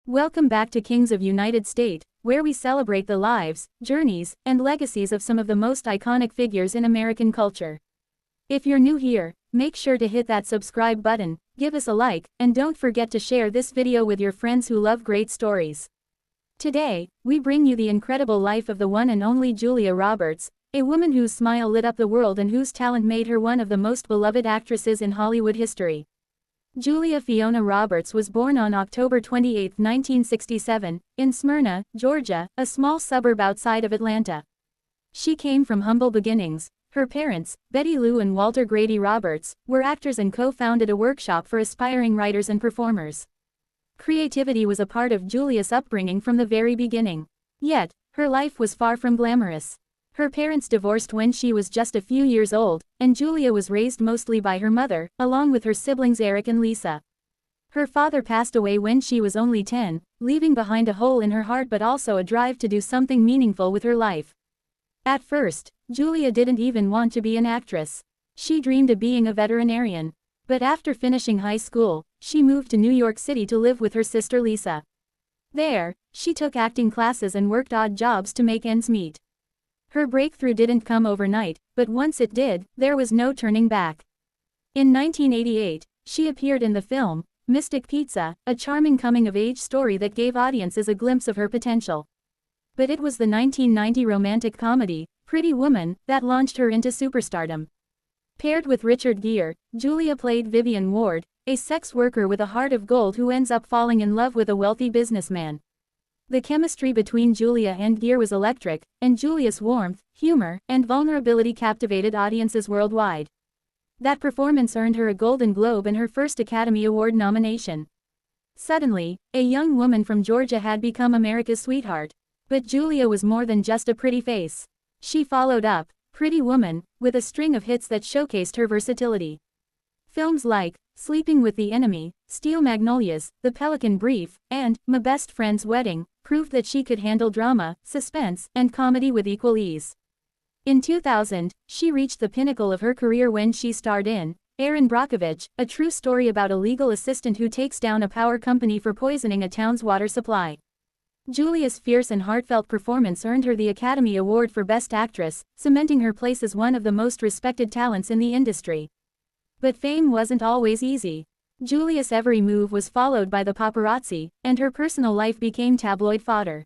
Welcome back to Kings of United States, where we celebrate the lives, journeys, and legacies of some of the most iconic figures in American culture. If you're new here, make sure to hit that subscribe button, give us a like, and don't forget to share this video with your friends who love great stories. Today, we bring you the incredible life of the one and only Julia Roberts, a woman whose smile lit up the world and whose talent made her one of the most beloved actresses in Hollywood history. Julia Fiona Roberts was born on October 28, 1967, in Smyrna, Georgia, a small suburb outside of Atlanta. She came from humble beginnings. Her parents, Betty Lou and Walter Grady Roberts, were actors and co-founded a workshop for aspiring writers and performers. Creativity was a part of Julia's upbringing from the very beginning. Yet, her life was far from glamorous. Her parents divorced when she was just a few years old, and Julia was raised mostly by her mother, along with her siblings Eric and Lisa. Her father passed away when she was only 10, leaving behind a hole in her heart but also a drive to do something meaningful with her life. At first, Julia didn't even want to be an actress. She dreamed of being a veterinarian. But after finishing high school, she moved to New York City to live with her sister Lisa. There, she took acting classes and worked odd jobs to make ends meet. Her breakthrough didn't come overnight, but once it did, there was no turning back. In 1988, she appeared in the film, Mystic Pizza, a charming coming-of-age story that gave audiences a glimpse of her potential. But it was the 1990 romantic comedy, Pretty Woman, that launched her into superstardom. Paired with Richard Gere, Julia played Vivian Ward, a sex worker with a heart of gold who ends up falling in love with a wealthy businessman. The chemistry between Julia and Gere was electric, and Julia's warmth, humor, and vulnerability captivated audiences worldwide. That performance earned her a Golden Globe and her first Academy Award nomination. Suddenly, a young woman from Georgia had become America's sweetheart. But Julia was more than just a pretty face. She followed up Pretty Woman with a string of hits that showcased her versatility. Films like Sleeping with the Enemy, Steel Magnolias, The Pelican Brief, and My Best Friend's Wedding proved that she could handle drama, suspense, and comedy with equal ease. In 2000, she reached the pinnacle of her career when she starred in Erin Brockovich, a true story about a legal assistant who takes down a power company for poisoning a town's water supply. Julia's fierce and heartfelt performance earned her the Academy Award for Best Actress, cementing her place as one of the most respected talents in the industry. But fame wasn't always easy. Julia's every move was followed by the paparazzi, and her personal life became tabloid fodder.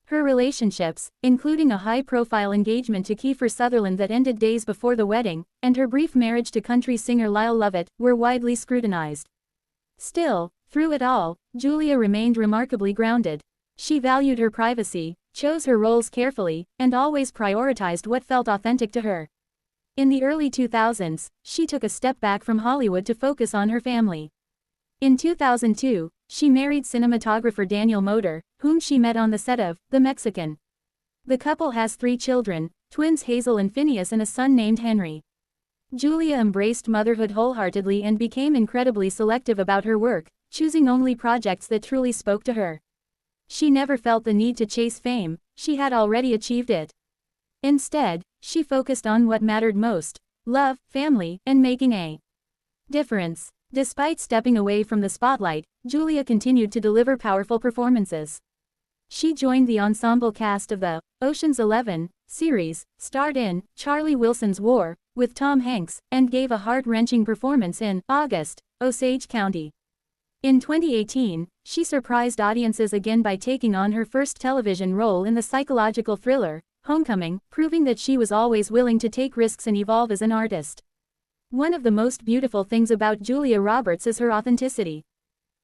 Her relationships, including a high-profile engagement to Kiefer Sutherland that ended days before the wedding, and her brief marriage to country singer Lyle Lovett, were widely scrutinized. Still, through it all, Julia remained remarkably grounded. She valued her privacy, chose her roles carefully, and always prioritized what felt authentic to her. In the early 2000s, she took a step back from Hollywood to focus on her family. In 2002, she married cinematographer Daniel Moder, whom she met on the set of The Mexican. The couple has 3 children, twins Hazel and Phineas, and a son named Henry. Julia embraced motherhood wholeheartedly and became incredibly selective about her work, choosing only projects that truly spoke to her. She never felt the need to chase fame, she had already achieved it. Instead, she focused on what mattered most: love, family, and making a difference. Despite stepping away from the spotlight, Julia continued to deliver powerful performances. She joined the ensemble cast of the Ocean's 11 series, starred in Charlie Wilson's War with Tom Hanks, and gave a heart-wrenching performance in August, Osage County. In 2018, she surprised audiences again by taking on her first television role in the psychological thriller Homecoming, proving that she was always willing to take risks and evolve as an artist. One of the most beautiful things about Julia Roberts is her authenticity.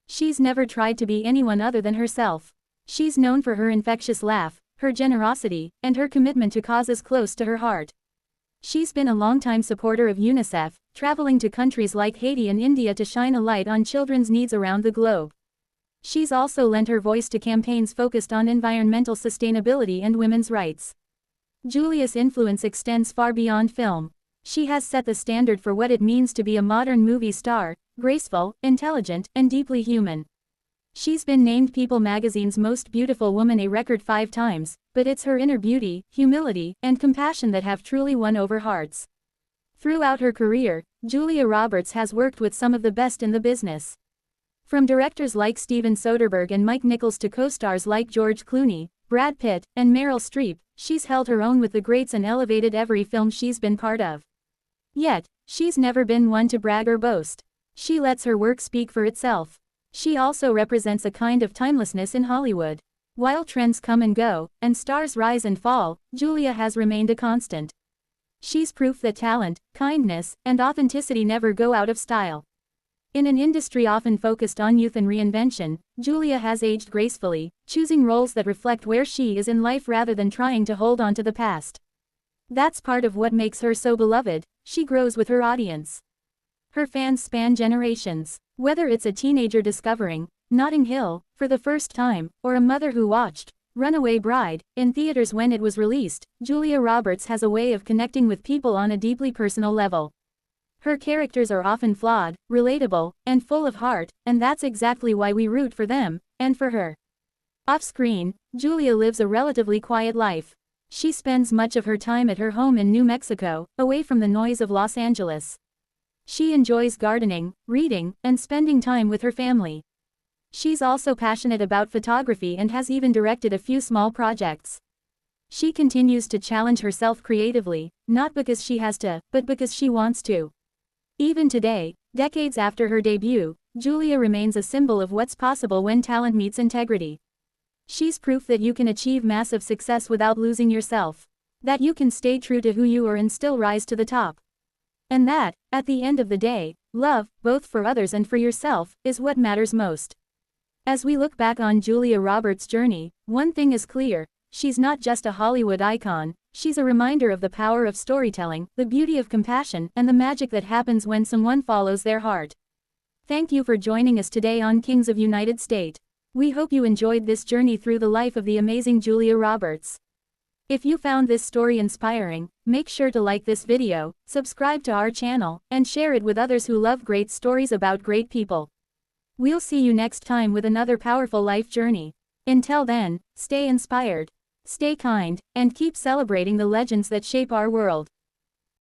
She's never tried to be anyone other than herself. She's known for her infectious laugh, her generosity, and her commitment to causes close to her heart. She's been a longtime supporter of UNICEF, traveling to countries like Haiti and India to shine a light on children's needs around the globe. She's also lent her voice to campaigns focused on environmental sustainability and women's rights. Julia's influence extends far beyond film. She has set the standard for what it means to be a modern movie star: graceful, intelligent, and deeply human. She's been named People magazine's Most Beautiful Woman a record 5 times, but it's her inner beauty, humility, and compassion that have truly won over hearts. Throughout her career, Julia Roberts has worked with some of the best in the business. From directors like Steven Soderbergh and Mike Nichols to co-stars like George Clooney, Brad Pitt, and Meryl Streep, she's held her own with the greats and elevated every film she's been part of. Yet, she's never been one to brag or boast. She lets her work speak for itself. She also represents a kind of timelessness in Hollywood. While trends come and go, and stars rise and fall, Julia has remained a constant. She's proof that talent, kindness, and authenticity never go out of style. In an industry often focused on youth and reinvention, Julia has aged gracefully, choosing roles that reflect where she is in life rather than trying to hold on to the past. That's part of what makes her so beloved. She grows with her audience. Her fans span generations. Whether it's a teenager discovering Notting Hill for the first time, or a mother who watched Runaway Bride in theaters when it was released, Julia Roberts has a way of connecting with people on a deeply personal level. Her characters are often flawed, relatable, and full of heart, and that's exactly why we root for them, and for her. Off-screen, Julia lives a relatively quiet life. She spends much of her time at her home in New Mexico, away from the noise of Los Angeles. She enjoys gardening, reading, and spending time with her family. She's also passionate about photography and has even directed a few small projects. She continues to challenge herself creatively, not because she has to, but because she wants to. Even today, decades after her debut, Julia remains a symbol of what's possible when talent meets integrity. She's proof that you can achieve massive success without losing yourself. That you can stay true to who you are and still rise to the top. And that, at the end of the day, love, both for others and for yourself, is what matters most. As we look back on Julia Roberts' journey, one thing is clear: she's not just a Hollywood icon, she's a reminder of the power of storytelling, the beauty of compassion, and the magic that happens when someone follows their heart. Thank you for joining us today on Kings of United States. We hope you enjoyed this journey through the life of the amazing Julia Roberts. If you found this story inspiring, make sure to like this video, subscribe to our channel, and share it with others who love great stories about great people. We'll see you next time with another powerful life journey. Until then, stay inspired, stay kind, and keep celebrating the legends that shape our world.